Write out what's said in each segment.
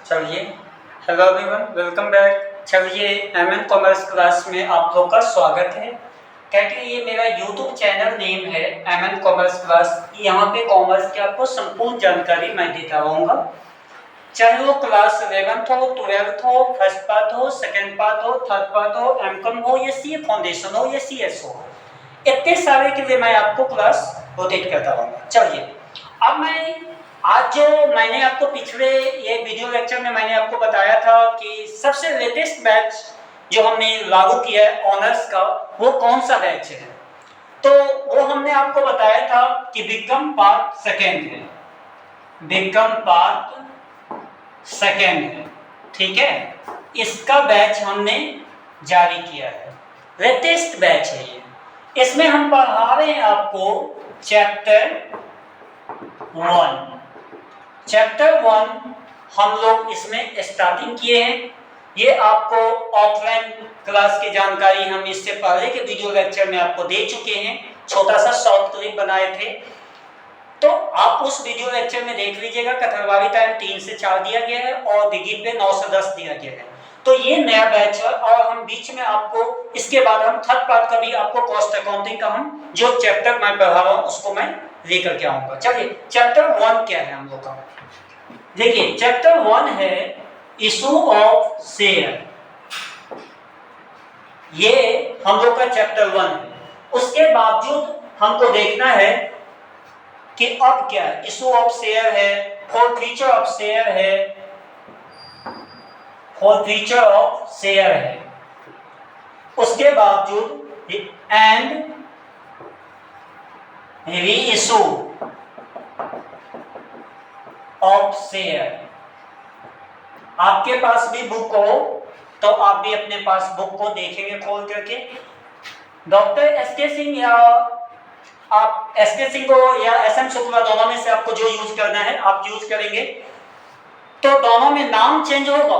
चलिए, hello everyone, welcome back. चलिए, MN commerce class में आप लोग का स्वागत है। क्योंकि ये मेरा यूट्यूब चैनल नेम है एमएन कॉमर्स क्लास। यहाँ पे कॉमर्स की आपको संपूर्ण जानकारी मैं देता रहूँगा, चाहे वो क्लास 11th हो, 12th हो, फर्स्ट पार्ट हो, सेकेंड पार्ट हो, थर्ड पार्ट हो, एमकॉम हो या सीए फाउंडेशन हो या सीएस हो, इतने सारे के लिए मैं आपको क्लास रोटेट करता रहूँगा। चलिए, अब आज जो मैंने आपको पिछले ये वीडियो लेक्चर में मैंने आपको बताया था कि सबसे लेटेस्ट बैच जो हमने लागू किया है ऑनर्स का, वो कौन सा बैच है। तो वो हमने आपको बताया था कि बिकम पार्ट सेकेंड है, बिकम पार्ट सेकेंड है, ठीक है। इसका बैच हमने जारी किया है, लेटेस्ट बैच है ये। इसमें हम पढ़ा रहे हैं आपको चैप्टर 1। चैप्टर 1 हम लोग इसमें स्टार्टिंग किए हैं। ये आपको ऑफलाइन क्लास की जानकारी हम इससे पहले के वीडियो लेक्चर में आपको दे चुके हैं, छोटा सा शॉर्ट क्लिप बनाए थे, तो आप उस वीडियो लेक्चर में देख लीजिएगा। कथरवारी टाइम 3 से 4 दिया गया है और दिगी पे 9 से 10 दिया गया है। तो ये नया बैच है और हम बीच में आपको इसके बाद हम थर्ड पार्ट का भी आपको कॉस्ट अकाउंटिंग का हम जो चैप्टर मैं पढ़ा रहा हूँ उसको मैं लेकर के आऊंगा। चलिए, चैप्टर 1 क्या है हम लोग का, देखिए चैप्टर 1 है इशू ऑफ शेयर। ये हम लोग का चैप्टर 1 है। उसके बावजूद हमको देखना है कि अब क्या है, इशू ऑफ शेयर है, फॉरफीचर ऑफ शेयर है, फॉरफीचर ऑफ शेयर है। उसके बावजूद and re issue of share. आपके पास भी बुक हो तो आप भी अपने पास बुक को देखेंगे खोल करके। डॉक्टर एसके सिंह या आप एसके सिंह को या एसएम शुक्ला, दोनों में से आपको जो यूज करना है आप यूज करेंगे। तो दोनों में नाम चेंज होगा,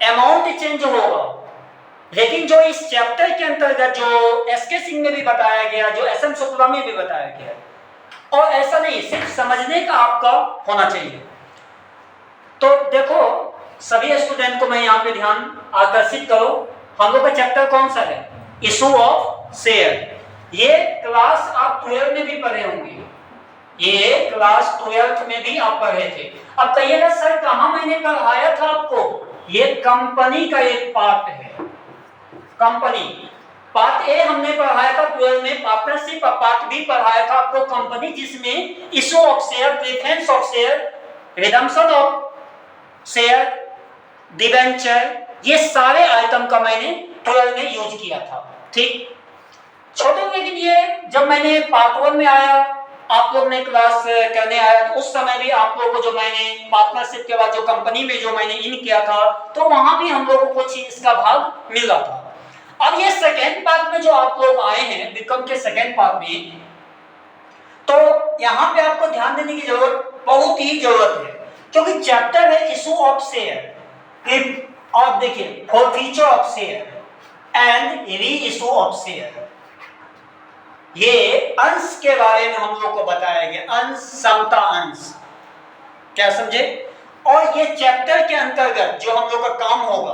अमाउंट चेंज होगा, लेकिन जो इस चैप्टर के अंतर्गत जो एसके सिंह में भी बताया गया, जो एसएम शुक्ला में भी बताया गया, और ऐसा नहीं सिर्फ समझने का आपका होना चाहिए। तो देखो सभी स्टूडेंट को मैं यहाँ पे ध्यान आकर्षित करो, हम लोग का चैप्टर कौन सा है, इशू ऑफ शेयर। ये क्लास आप 12 में भी पढ़े होंगे, ये क्लास 12th में भी आप पढ़े थे। अब कहिएगा सर कहाँ मैंने पढ़ाया था आपको, ये कंपनी का एक पार्ट है। कंपनी पार्ट ए हमने पढ़ाया था 12 में, पार्टनरशिप पार्ट बी पढ़ाया था आपको कंपनी, जिसमें issue of share, preference of share, redemption of share, debenture, ये सारे आइटम का मैंने 12 में यूज किया था। ठीक छोटे, लेकिन ये जब मैंने पार्ट 1 में आया, आप लोग ने क्लास करने आया, तो उस समय भी आप लोगों को जो मैंने पार्टनरशिप के बाद जो कंपनी में जो मैंने इन किया था, तो वहां भी हम लोगों को कुछ इसका भाग मिला था। अब ये सेकेंड पार्ट में जो आप लोग आए हैं, बिकम के सेकेंड पार्ट में, तो यहाँ पे आपको ध्यान देने की जरूरत, बहुत ही जरूरत है, क्योंकि चैप्टर है इशू ऑफ शेयर। और देखिए forfeiture of share and re issue of share, ये अंश के बारे में हम लोग को बताया गया, अंश, समता अंश, क्या समझे। और ये चैप्टर के अंतर्गत जो हम लोग का काम होगा,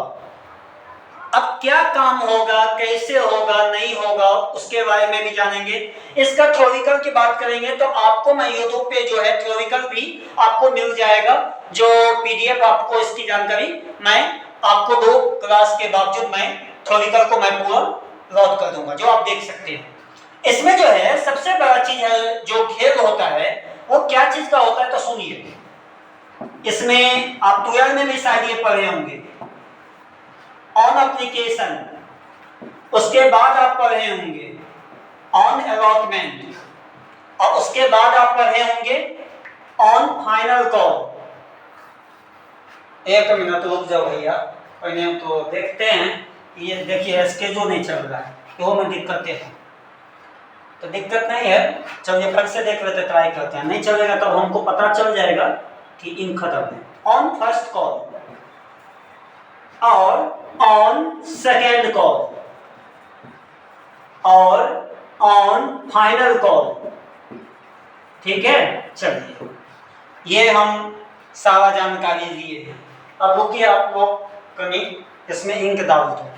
अब क्या काम होगा, कैसे होगा, नहीं होगा, उसके बारे में भी जानेंगे। इसका थ्योरिकल की बात करेंगे तो आपको मैं यूट्यूब पे जो है थ्योरिकल भी आपको मिल जाएगा, जो पीडीएफ आपको इसकी जानकारी मैं आपको 2 क्लास के बावजूद मैं थ्योरिकल को मैं पूरा लोड कर दूंगा, जो आप देख सकते हैं। इसमें जो है सबसे बड़ा चीज है, जो खेल होता है वो क्या चीज का होता है, तो सुनिए। इसमें आप 12 में भी शायद ये पढ़े होंगे, ऑन एप्लीकेशन, उसके बाद आप पढ़े होंगे ऑन अलॉटमेंट, और उसके बाद आप पढ़े होंगे ऑन फाइनल कॉल। एक मिनट रुक जाओ भैया, पहले तो देखते हैं। ये देखिए एसके जो नहीं चल रहा है, तो में दिक्कतें हैं, तो दिक्कत नहीं है, चलिए फिर से देख लेते, ट्राई करते हैं। नहीं चलेगा तो हमको पता चल जाएगा कि इन खत्म है। ऑन फर्स्ट कॉल और ऑन सेकेंड कॉल और ऑन फाइनल कॉल, ठीक है। चलिए ये हम सारा जानकारी लिए हैं। अब रुकिए, आप लोग कहीं इसमें इंक डाल दो।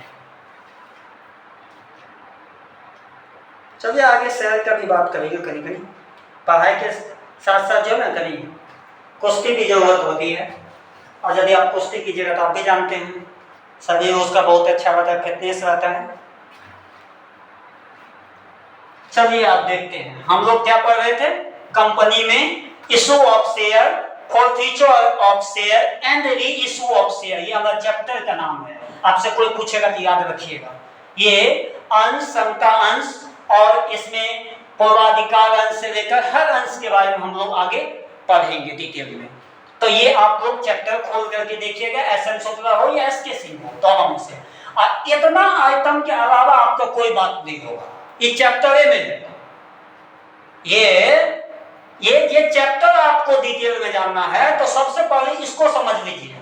चलिए आगे शहर का भी बात करेंगे, कहीं कहीं पढ़ाई के साथ साथ जो है ना कहीं कुश्ती की जरूरत होती है। और यदि आप कुश्ती कीजिएगा तो आप भी जानते हैं शरीर उसका बहुत अच्छा रहता है, फिटनेस रहता है। चलिए आप देखते हैं हम लोग क्या पढ़ रहे थे, कंपनी में issue of share, forfeiture of share and re issue of share, ये हमारा चैप्टर का नाम है। आपसे कोई पूछेगा तो याद रखिएगा, ये अंश, समता अंश और इसमें पूर्वाधिकार अंश से लेकर हर अंश के बारे में हम लोग आगे पढ़ेंगे डिटेल में। तो ये आप लोग चैप्टर खोल करके देखिएगा, एसएन शुक्ला हो या एसके सिंह हो, दोनों में से। और इतना आइटम के अलावा आपका कोई बात नहीं होगा, इस चैप्टर में है। ये चैप्टर आपको डिटेल में जानना है तो सबसे पहले इसको समझ लीजिए।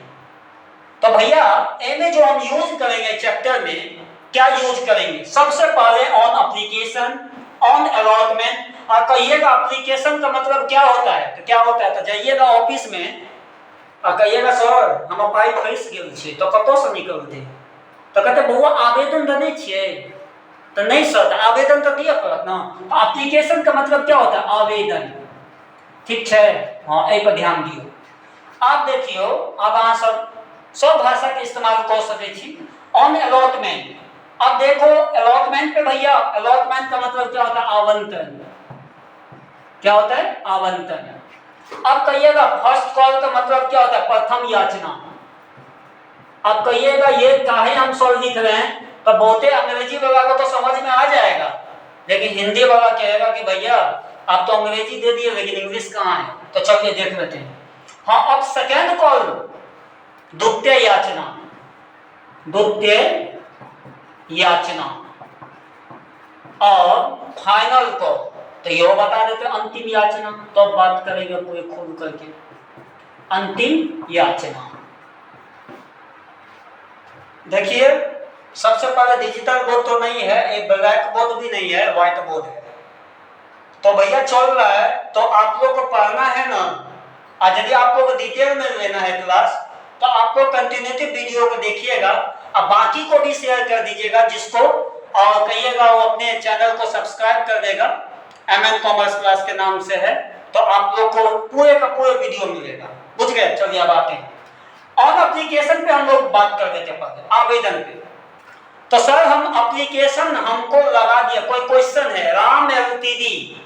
तो भैया ए में जो हम यूज करेंगे चैप्टर में, क्या यूज करेंगे, सबसे पहले ऑन एप्लीकेशन, ऑन अलॉटमेंट। और कहिएगा एप्लीकेशन का मतलब क्या होता है, तो क्या होता है, तो जाइएगा ऑफिस में और कहिएगा सर हम पाई फंस गेल छी, तो कतौ से निकलते, तो कहते बउआ आवेदन देने छिए, तो नहीं सर आवेदन तो दिया पड़त ना। एप्लीकेशन का मतलब क्या होता है, आवेदन, ठीक है। हाँ ए पर ध्यान दियो। आप देखियो अब अहाँ सब भाषा के इस्तेमाल कर सके छी। ऑन अलॉटमेंट, अब देखो अलॉटमेंट पे भैया, अलॉटमेंट का मतलब क्या होता है, आवंटन। क्या होता है, आवंटन। अब कहिएगा फर्स्ट कॉल का मतलब क्या होता है, प्रथम याचना। अब कहिएगा ये काहे हम सॉल्व लिख रहे हैं, तो बहुते अंग्रेजी वाला को तो समझ में आ जाएगा, लेकिन हिंदी वाला कहेगा कि भैया आप तो अंग्रेजी दे दिए लेकिन इंग्लिश कहाँ है, तो चलिए देख लेते हैं। हाँ अब सेकेंड कॉल द्वितीय याचना, द्वितीय याचना। और फाइनल कॉल तो यो बता देते अंतिम याचना, तो बात करेंगे पूरे खोल करके अंतिम याचना। देखिए सबसे पहले डिजिटल बोर्ड तो नहीं है, एक ब्लैक बोर्ड भी नहीं है, व्हाइट बोर्ड है। तो भैया चल रहा है तो आप लोग को पढ़ना है ना। और यदि आप लोग को डिटेल में लेना है क्लास तो आपको कंटिन्यूटी वीडियो को देखिएगा और बाकी को भी शेयर कर दीजिएगा, जिसको और कहिएगा वो अपने चैनल को सब्सक्राइब कर देगा, एमएन कॉमर्स क्लास के नाम से है, तो आप लोग को पूरे का पूरे वीडियो मिलेगा। बुझ गए। चलिए अब आते हैं ऑन एप्लीकेशन पे, हम लोग बात कर देते हैं पहले आवेदन पे। तो सर हम एप्लीकेशन हमको लगा दिया, कोई क्वेश्चन है, राम एलटीडी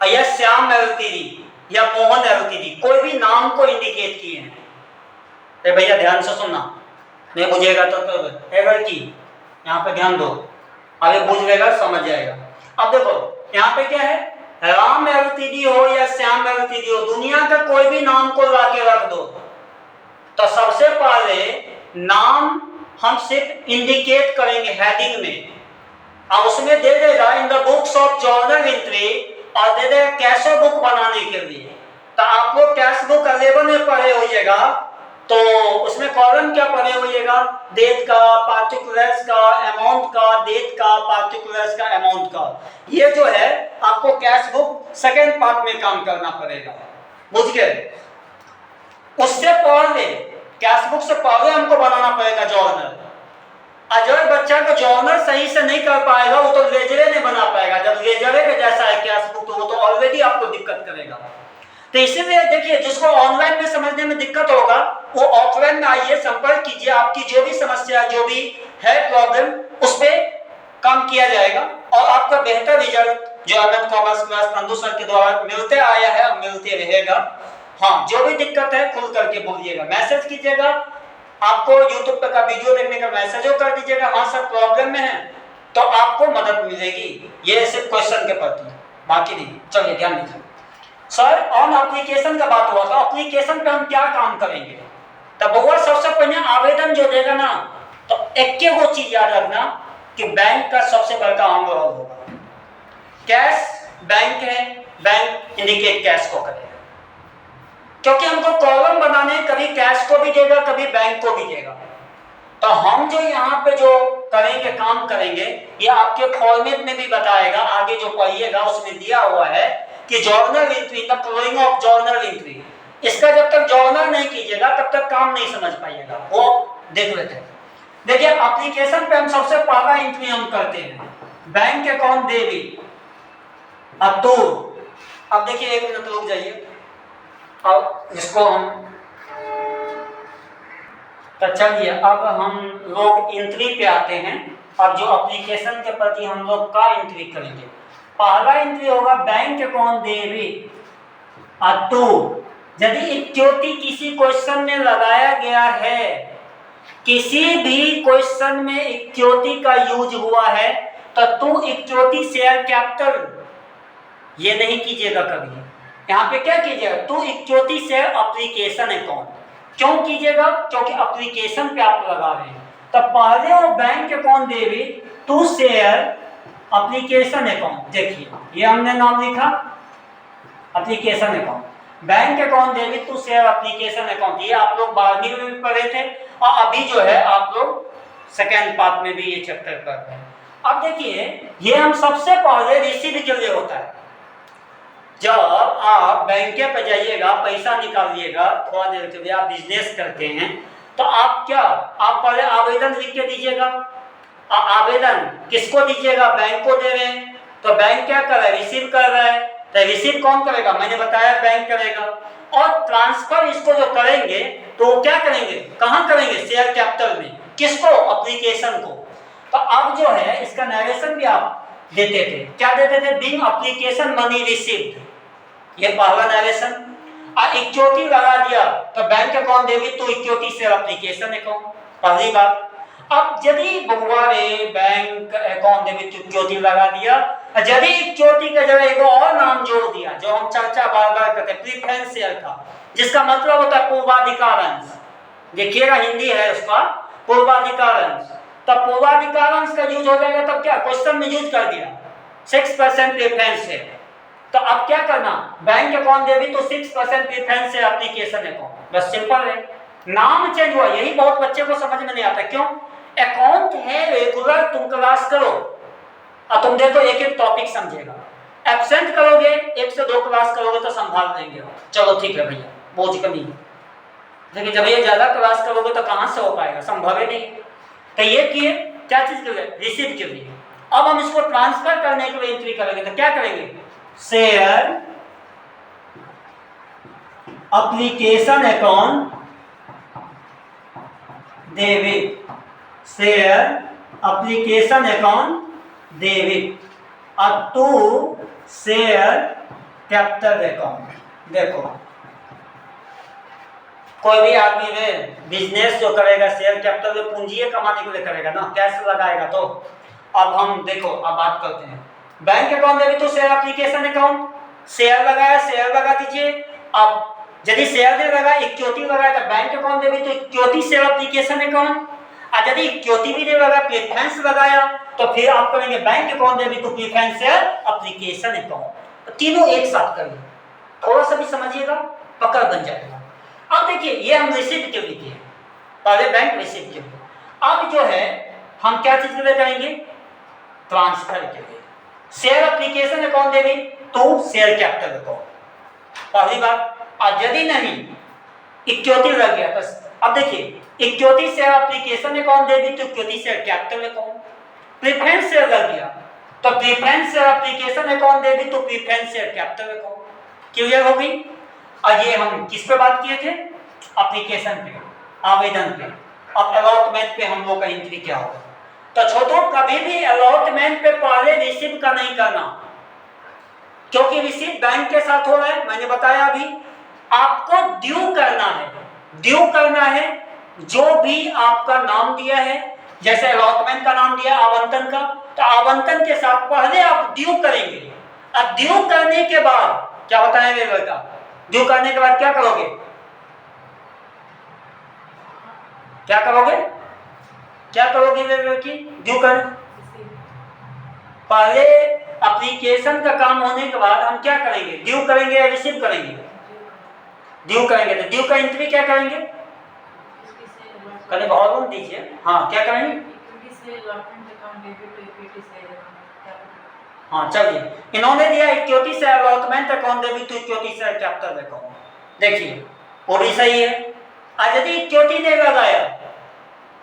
या श्याम एलटीडी या मोहन एलटीडी, कोई भी नाम को इंडिकेट किए हैं। भैया ध्यान से सुनना, नहीं बुझेगा तो एवर की यहाँ पे ध्यान दो, आगे बुझ लेगा समझ जाएगा। अब देखो यहाँ पे क्या है, राम एलटीडी हो या श्याम एलटीडी हो, दुनिया का कोई भी नाम को ला के रख दो, तो सबसे पहले नाम हम सिर्फ इंडिकेट करेंगे हेडिंग में, और उसमें दे देगा in the books of journal entry, और दे देगा कैश बुक बनाने के लिए। तो आप लोग कैश बुक 11 में पढ़े होइएगा, तो उसमें कॉलम क्या पढ़े होइएगा, डेट का, पार्टिकुलर्स का, अमाउंट का, डेट का, पार्टिकुलर्स का, अमाउंट का। ये जो है आपको कैश बुक सेकेंड पार्ट में काम करना पड़ेगा, बुझ गए। उससे पहले कैश बुक से पहले हमको बनाना पड़ेगा जर्नल। अगर बच्चा को जर्नल सही से नहीं कर पाएगा वो तो लेजरे नहीं बना पाएगा। जब लेजरे के जैसा है कैश बुक तो वो तो ऑलरेडी आपको दिक्कत करेगा। तो इसीलिए देखिए जिसको ऑनलाइन में समझने में दिक्कत होगा वो ऑफलाइन में आइए, संपर्क कीजिए, आपकी जो भी समस्या जो भी है प्रॉब्लम उस पर काम किया जाएगा और आपका बेहतर रिजल्ट जो MN commerce class Nandu sir के द्वारा मिलते आया है और मिलते रहेगा। हाँ जो भी दिक्कत है खुल करके बोलिएगा, मैसेज कीजिएगा, आपको यूट्यूब पर का वीडियो देखने का मैसेज कर दीजिएगा, हाँ सर प्रॉब्लम में है, तो आपको मदद मिलेगी। ये सिर्फ क्वेश्चन के प्रति, बाकी नहीं। चलिए ध्यान दीजिए। सर ऑन एप्लीकेशन का बात हुआ, तो एप्लीकेशन पे हम क्या काम करेंगे, तब वो सबसे पहले आवेदन जो देगा ना, तो एक वो चीज याद रखना कि बैंक का सबसे बड़का अंग होगा कैश। बैंक है, बैंक इंडिकेट कैश को करेगा, क्योंकि हमको कॉलम बनाने कभी कैश को भी देगा कभी बैंक को भी देगा। तो हम जो यहाँ पे जो करेंगे काम करेंगे, ये आपके फॉर्मेट में भी बताएगा, आगे जो पढ़िएगा उसमें दिया हुआ है कि journal entry, the following of journal entry. इसका जब तक जर्नल नहीं कीजिएगा तब तक काम काम नहीं समझ पाइएगा, वो देख लेते हैं। देखिए एप्लीकेशन पे हम सबसे पहला एंट्री हम करते हैं बैंक अकाउंट डेबिट अतुल। अब देखिए एक मिनट रुक जाइए, अब इसको हम तो चलिए अब हम लोग एंट्री पे आते हैं। अब जो एप्लीकेशन के प्रति हम लोग का एंट्री करेंगे, पहला एंट्री होगा बैंक अकाउंट डेबिट अतुल। यदि इक्विटी किसी क्वेश्चन में लगाया गया है, किसी भी क्वेश्चन में इक्विटी का यूज हुआ है, तो तू इक्विटी शेयर कैपिटल ये नहीं कीजिएगा कभी। यहाँ पे क्या कीजिएगा, to equity share application account. क्यों कीजिएगा, क्योंकि एप्लीकेशन पे आप लगा रहे हैं। तो पहले वो bank account debit to share application account. देखिए ये हमने नाम लिखा application account, bank account debit to share application account. ये आप लोग 12वीं में भी पढ़े थे और अभी जो है आप लोग सेकेंड पार्ट में भी ये चैप्टर पढ़ रहे हैं। अब देखिए ये हम सबसे पहले रिसीव के लिए होता है। जब आप बैंक पे जाइएगा, पैसा निकालिएगा, थोड़ा देर के लिए आप बिजनेस करते हैं, तो आप क्या, आप पहले आवेदन लिख के दीजिएगा। आवेदन किसको दीजिएगा, बैंक को दे रहे हैं, तो बैंक क्या कर रहा है, रिसीव कर रहा है। तो रिसीव कौन करेगा, मैंने बताया बैंक करेगा। और ट्रांसफर इसको जो करेंगे तो क्या करेंगे, कहाँ करेंगे, शेयर कैपिटल में। किसको, एप्लीकेशन को। तो अब जो है इसका नरेशन भी आप देते थे, क्या देते थे, बिंग एप्लीकेशन मनी रिसीव्ड, ये पहला नरेशन। और इक्विटी लगा दिया तो bank account debit to equity share application account, पहली बात। अब यदि बुधवारे bank account debit to equity लगा दिया, यदि इक्विटी का जगह एक और नाम जोड़ दिया, जो हम चर्चा बार बार करते हैं, प्रीफरेंस शेयर का, जिसका मतलब होता है पूर्वाधिकार अंश। देखिएगा हिंदी है उसका, पूर्वाधिकार अंश। तब पूर्वाधिकार अंश का यूज हो जाएगा, तब क्या क्वेश्चन में यूज कर दिया 6% प्रीफरेंस शेयर। तो अब क्या करना, बैंक अकाउंट डेबिट तो 6% प्रीफरेंस शेयर एप्लीकेशन अकाउंट, बस सिंपल है। नाम चेंज हुआ, यही बहुत बच्चे को समझ में नहीं आता। क्यों, अकाउंट है रेगुलर, तुम क्लास करो और तुम देखो एक एक टॉपिक समझेगा। एब्सेंट करोगे, 1 से 2 क्लास करोगे तो संभाल लेंगे, चलो ठीक है भैया, बोझ कमी है। लेकिन जब ये ज्यादा क्लास करोगे तो कहां से हो पाएगा, संभव ही नहीं। तो ये किए क्या चीज के लिए, रिसीव के लिए। अब हम इसको ट्रांसफर करने के लिए एंट्री करेंगे, तो क्या करेंगे, share application account debit, share application account debit to share capital account. देखो कोई भी आदमी है बिजनेस जो करेगा शेयर कैपिटल में पूंजी कमाने के लिए करेगा ना, कैश लगाएगा। तो अब हम देखो अब बात करते हैं bank account debit to share application account. Share लगाया, शेयर लगा दीजिए। अब यदि शेयर नहीं लगा, इक्विटी लगाया, तो bank account debit to equity share application account. और यदि इक्विटी भी नहीं लगा, प्रीफरेंस लगाया, तो फिर आप करेंगे bank account debit to preference share application account. तो तीनों एक साथ करिए, थोड़ा सा भी समझिएगा, पकड़ बन जाएगा। अब देखिए ये हम रिसीव के लिए किए, पहले बैंक रिसीव के लिए। अब जो है हम क्या चीज के लिए करेंगे, ट्रांसफर के लिए, share application account debit to share capital account, पहली बात। और यदि नहीं इक्विटी लग गया, तो अब देखिए equity share application account debit to equity share capital account. Preference share लग गया तो preference share application account debit to preference share capital account. Clear हो गई। और ये हम किस पे बात किए थे, एप्लीकेशन पे, आवेदन पे। अब अलॉटमेंट पे हम लोग का एंट्री क्या होगा। तो छोटों कभी भी अलॉटमेंट पे पहले रिसीव का नहीं करना, क्योंकि रिसीव बैंक के साथ हो रहा है। मैंने बताया अभी आपको ड्यू करना है, ड्यू करना है जो भी आपका नाम दिया है, जैसे अलॉटमेंट का नाम दिया आवंटन का, तो आवंटन के साथ पहले आप ड्यू करेंगे। अब ड्यू करने के बाद क्या बताएंगे बेटा, ड्यू करने के बाद क्या करोगे, क्या करोगे, क्या करोगे लड़की, ड्यू कर। पहले एप्लीकेशन का काम होने के बाद हम क्या करेंगे, ड्यू करेंगे या रिसीव करेंगे, ड्यू करेंगे। तो ड्यू का एंट्री क्या करेंगे, कल बहुत दीजिए, हाँ क्या करेंगे, हाँ चलिए। इन्होंने दिया equity share allotment account debit to equity share capital account. देखिए वो भी सही है, और यदि इक्विटी नहीं लगाया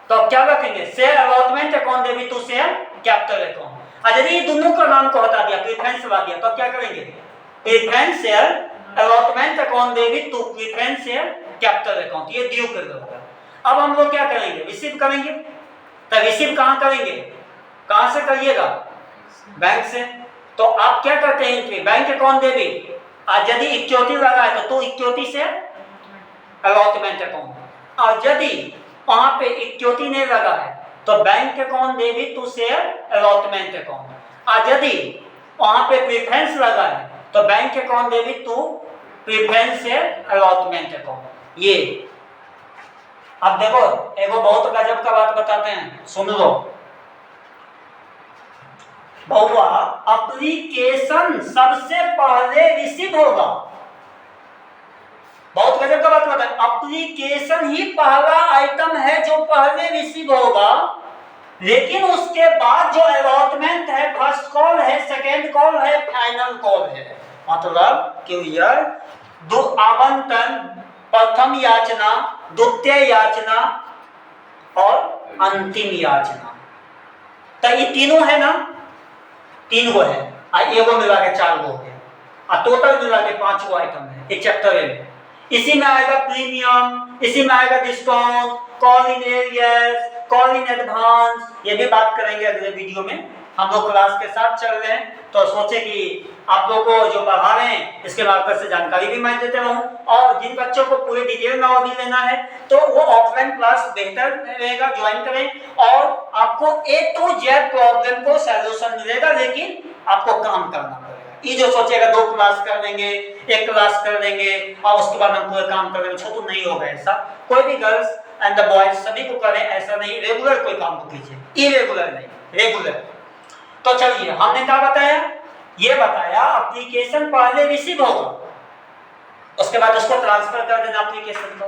तो अब क्या रखेंगे, share allotment account debit to share capital account. और यदि दोनों का नाम को हटा दिया, प्रेफरेंस लगा दिया, तो अब क्या करेंगे, preference share allotment account debit to preference share capital account, ये ड्यू कर होगा। अब हम लोग क्या करेंगे, रिसीव करेंगे। तो रिसीव कहां करेंगे, कहां से करिएगा, बैंक से। तो आप क्या करते हैं, एंट्री बैंक अकाउंट डेबिट, और यदि इक्विटी लगा है तो इक्विटी से अलॉटमेंट अकाउंट, और यदि वहां पे इक्विटी नहीं लगा है तो bank account debit to share allotment account, और यदि वहां पे प्रेफरेंस लगा है तो bank account debit to preference share allotment account. ये अब देखो एगो बहुत गजब का बात बताते हैं, सुन लो। बहुआ एप्लीकेशन सबसे पहले रिसीव होगा, बहुत गजब का बात बताए, एप्लीकेशन ही पहला आइटम है जो पहले रिसीव होगा, लेकिन उसके बाद जो अलॉटमेंट है, फर्स्ट कॉल है, सेकेंड कॉल है, फाइनल कॉल है। मतलब क्लियर, दो आवंटन, प्रथम याचना, द्वितीय याचना और अंतिम याचना, तो ये तीनों है ना, तीन गो है, एगो मिला के 4 गो है, और टोटल मिला के 5 गो आइटम है एक चैप्टर में। इसी में आएगा प्रीमियम, इसी में आएगा discount, call in arrears, call in advance, ये भी बात करेंगे अगले वीडियो में। हम लोग क्लास के साथ चल रहे हैं तो सोचे कि आप लोगों को जो पढ़ा रहे हैं इसके बारे से जानकारी भी मैं देते रहूं, और जिन बच्चों को पूरे डिटेल में भी लेना है तो वो ऑफलाइन क्लास बेहतर रहेगा, ज्वाइन करें, और आपको ए टू जेड प्रॉब्लम को सॉल्यूशन मिलेगा, लेकिन आपको काम करना पड़ेगा। ये जो सोचेगा 2 क्लास कर लेंगे, 1 क्लास कर लेंगे और उसके बाद हम पूरा काम कर लेंगे, छोटू नहीं होगा ऐसा। कोई भी गर्ल्स एंड द बॉयज सभी को करें, ऐसा नहीं, रेगुलर कोई काम को कीजिए, इरेगुलर नहीं, रेगुलर। तो चलिए हमने क्या बताया, ये बताया एप्लीकेशन पहले रिसीव होगा, उसके बाद उसको ट्रांसफर कर देना एप्लीकेशन को।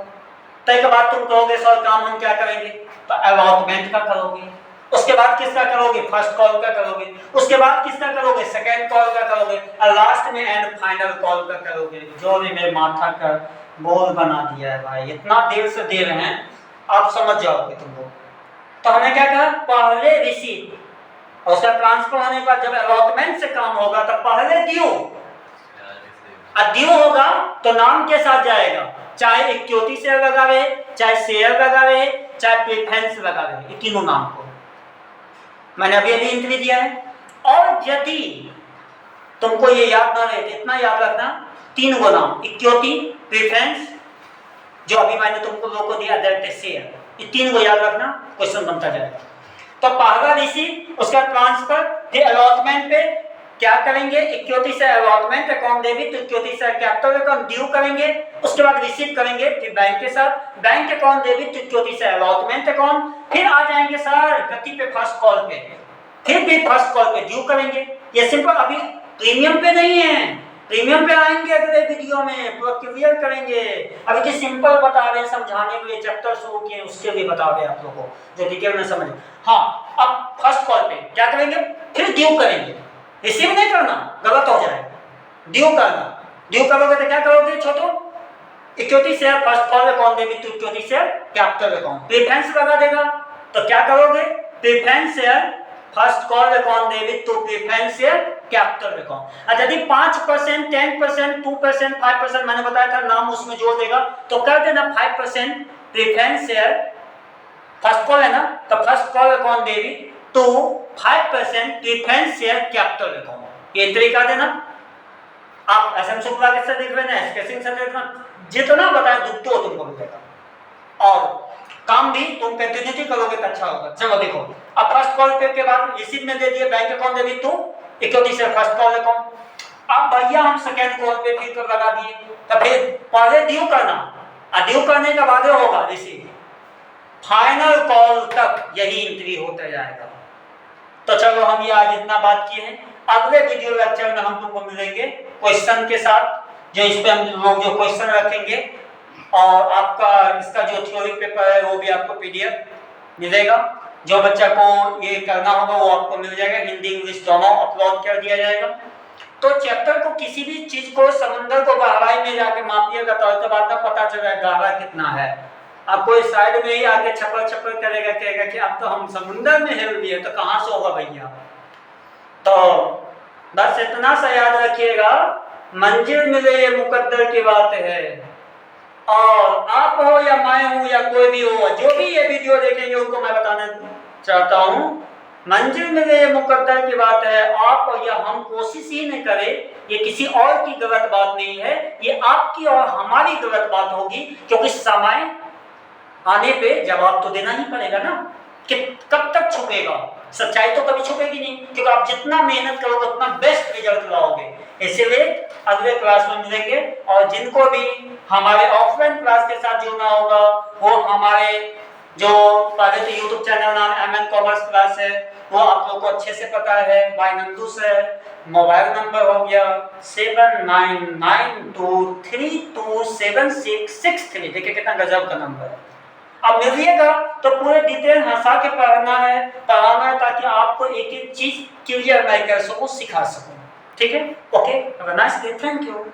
तो एक बात तुम कहोगे सर काम हम क्या करेंगे, तो अलॉटमेंट का करोगे, उसके बाद किसका करोगे, फर्स्ट कॉल का करोगे, उसके बाद किसका करोगे, सेकंड कॉल का करोगे, और लास्ट में एंड फाइनल कॉल का करोगे। जो भी मेरे माथा का बोल बना दिया है भाई, इतना देर से दे रहे हैं, आप समझ जाओगे तुम लोग। तो हमने क्या कहा, पहले रिसीव, और उसका ट्रांसफर होने के बाद जब अलॉटमेंट से काम होगा तो पहले ड्यू, ड्यू होगा तो नाम के साथ जाएगा, चाहे इक्विटी शेयर लगावे, चाहे शेयर लगावे, चाहे प्रेफरेंस लगावे, ये तीनों नाम को मैंने अभी एंट्री दिया है। और यदि तुमको ये याद ना रहे तो इतना याद रखना, 3 गो नाम, इक्विटी, प्रेफरेंस, जो अभी मैंने तुमको लोगों को दिया दैट शेयर, ये 3 गो याद रखना, क्वेश्चन बनता जाएगा। तो पहला रिसीव, उसका ट्रांसफर, फिर अलॉटमेंट पे क्या करेंगे, इक्विटी से अलॉटमेंट अकाउंट डेबिट, इक्विटी से कैपिटल अकाउंट ड्यू करेंगे, उसके बाद रिसीव करेंगे फिर बैंक के साथ, बैंक अकाउंट डेबिट, इक्विटी से अलॉटमेंट अकाउंट, फिर आ जाएंगे सर गति पे फर्स्ट कॉल पे, फिर भी फर्स्ट कॉल पे ड्यू करेंगे। ये सिंपल, अभी प्रीमियम पे नहीं है, प्रीमियम पे आएंगे अगले वीडियो में, पूरा क्लियर करेंगे। अभी तो सिंपल बता रहे हैं समझाने के लिए, चैप्टर शुरू किए उसके लिए बता रहे हैं आप लोगों को जो डिटेल में समझ। हाँ, अब फर्स्ट कॉल पे क्या करेंगे, फिर ड्यू करेंगे, रिसीव नहीं करना, गलत हो जाएगा, ड्यू करना। ड्यू करोगे तो क्या करोगे छोटो, equity share first call account debit to equity share capital account, preference लगा देगा तो क्या करोगे, preference share first call account debit to preference share capital account. और यदि 5%, 10%, 2%, 5% मैंने बताया था नाम उसमें जोड़ देगा, तो कर देना 5% प्रेफरेंस शेयर, फर्स्ट कॉल है ना, तो first call account debit to 5% preference share capital account, ये तरीका देना। आप एसएम शुक्ला से देख लेना, स्केचिंग से देखना, जितना बताया दुखतो तुमको मिलेगा, और काम भी तुम कंटिन्यूटी करोगे तो अच्छा होगा। चलो देखो, अब फर्स्ट कॉल पे के बाद रिसीव में दे दिए bank account debit to equity share first call account. अब भैया हम सेकंड कॉल पे फिर कर लगा दिए, तो फिर पहले ड्यू करना, और ड्यू करने के बाद होगा रिसीव, फाइनल कॉल तक यही एंट्री होता जाएगा। तो चलो हम ये आज इतना बात किए हैं, अगले वीडियो लेक्चर में हम तुमको मिलेंगे क्वेश्चन के साथ, जो इस पे हम लोग जो क्वेश्चन रखेंगे, और आपका इसका जो थ्योरी पेपर है वो भी आपको पीडीएफ मिलेगा। जो बच्चा को ये करना होगा वो आपको मिल जाएगा, हिंदी इंग्लिश दोनों अपलोड कर दिया जाएगा। तो चैप्टर को किसी भी चीज को, समंदर को गहराई में जाके मापिएगा तो बाद में पता चलेगा गहरा कितना है, अब कोई साइड में ही आके छपर छपर करेगा, कहेगा कि अब तो हम समुंदर में हिल दिए, तो कहाँ से होगा भैया। तो बस इतना सा याद रखिएगा, मंजिल मिले ये मुकद्दर की बात है। और आप हो या मैं हूं या कोई भी हो, जो भी ये वीडियो देखेंगे उनको मैं बताना चाहता हूं, मंजिल मिले ये मुकद्दर की बात है। आप और या हम कोशिश ही नहीं करें, ये किसी और की गलत बात नहीं है, ये आपकी और हमारी गलत बात होगी, क्योंकि समय आने पे जवाब तो देना ही पड़ेगा ना, कि कब तक छुपेगा, सच्चाई तो कभी छुपेगी नहीं, क्योंकि आप जितना मेहनत करोगे उतना बेस्ट रिजल्ट लाओगे। इसीलिए अगले क्लास में मिलेंगे, और जिनको भी हमारे ऑफलाइन क्लास के साथ जुड़ना होगा वो हमारे जो पहले तो यूट्यूब चैनल नाम MN कॉमर्स क्लास है, वो आप लोगों को अच्छे से पता है, बाय नंदू से। मोबाइल नंबर हो गया 7992327663। देखिए कितना गजब का नंबर है। अब मिलिएगा तो पूरे डिटेल हंसा के पढ़ना है ताकि आपको एक एक चीज क्लियर मैं कर सकूं, सिखा सकूं। ठीक है, okay, have a nice day, thank you.